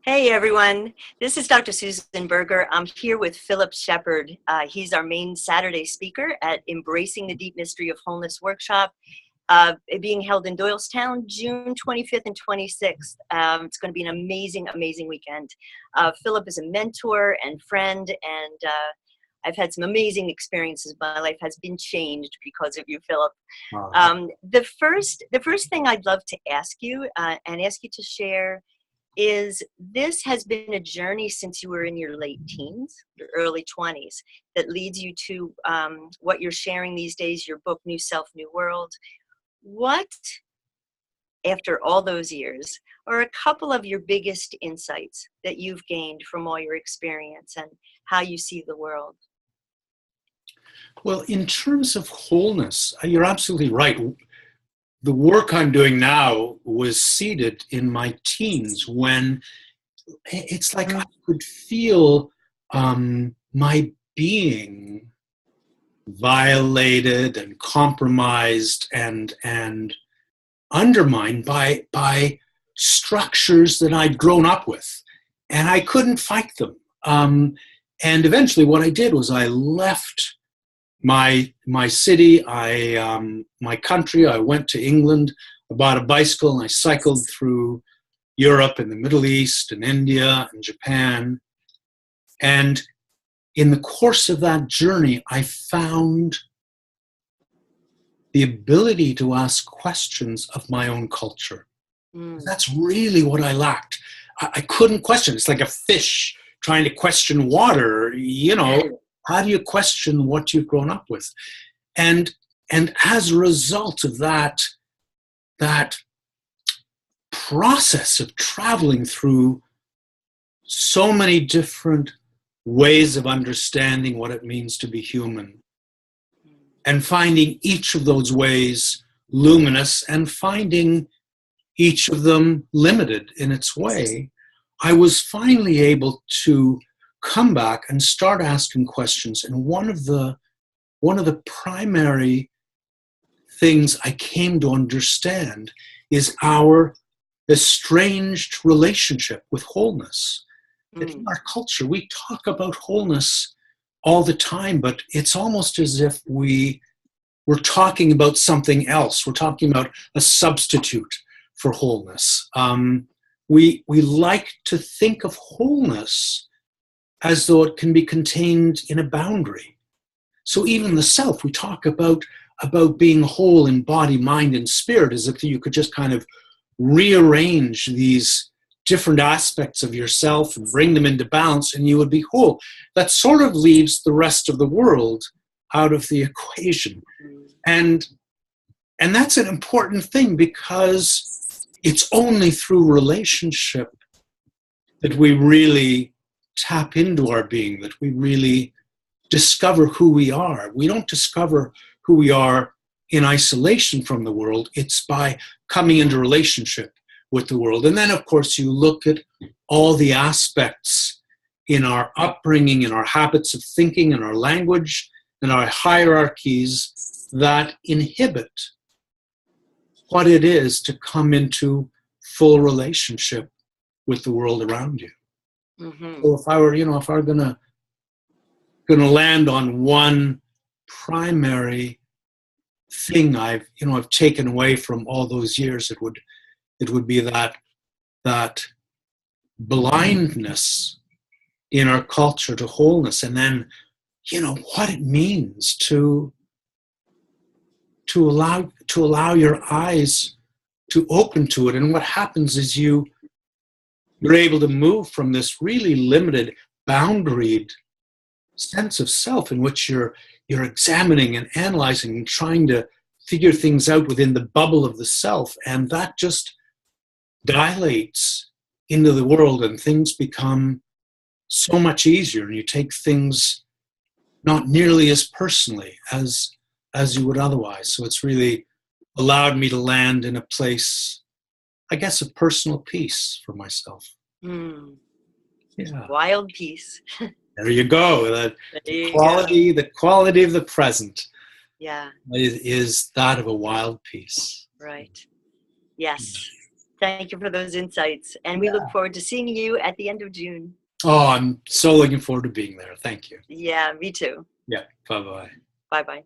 Hey everyone, this is Dr. Susan Berger. I'm here with Philip Shepard. He's our main Saturday speaker at Embracing the Deep Mystery of Wholeness workshop, being held in Doylestown, June 25th and 26th. It's going to be an amazing, amazing weekend. Philip is a mentor and friend, and I've had some amazing experiences. My life has been changed because of you, Philip. The first thing I'd love to ask you and ask you to share is this has been a journey since you were in your late teens, your early 20s, that leads you to what you're sharing these days, your book, New Self, New World. What, after all those years, are a couple of your biggest insights that you've gained from all your experience and how you see the world? Well, in terms of wholeness, you're absolutely right. The work I'm doing now was seeded in my teens when it's like I could feel my being violated and compromised and undermined by structures that I'd grown up with, and I couldn't fight them. And eventually, what I did was I left my city, my country. I went to England, I bought a bicycle, and I cycled through Europe and the Middle East and India and Japan. And in the course of that journey, I found the ability to ask questions of my own culture. That's really what I lacked. I couldn't question. It's like a fish trying to question water, How do you question what you've grown up with? And as a result of that process of traveling through so many different ways of understanding what it means to be human, and finding each of those ways luminous and finding each of them limited in its way, I was finally able to come back and start asking questions. And one of the primary things I came to understand is our estranged relationship with wholeness. That in our culture, we talk about wholeness all the time, but it's almost as if we're talking about something else. We're talking about a substitute for wholeness. We like to think of wholeness as though it can be contained in a boundary. So even the self, we talk about being whole in body, mind, and spirit, as if you could just kind of rearrange these different aspects of yourself and bring them into balance and you would be whole. That sort of leaves the rest of the world out of the equation. And that's an important thing, because it's only through relationship that we really tap into our being, that we really discover who we are. We don't discover who we are in isolation from the world. It's by coming into relationship with the world. And then, of course, you look at all the aspects in our upbringing, in our habits of thinking, in our language, in our hierarchies that inhibit what it is to come into full relationship with the world around you. So if I were gonna land on one primary thing I've taken away from all those years, it would be that blindness in our culture to wholeness, and then what it means to allow your eyes to open to it. And what happens is you're able to move from this really limited, boundaried sense of self in which you're examining and analyzing and trying to figure things out within the bubble of the self, and that just dilates into the world, and things become so much easier, and you take things not nearly as personally as you would otherwise. So it's really allowed me to land in a place, I guess, of personal peace for myself. Yeah. Wild peace. There you go. The quality of the present. Yeah. Is that of a wild peace. Right. Yes. Thank you for those insights. And we Yeah. look forward to seeing you at the end of June. Oh, I'm so looking forward to being there. Thank you. Yeah, me too. Yeah. Bye-bye. Bye-bye.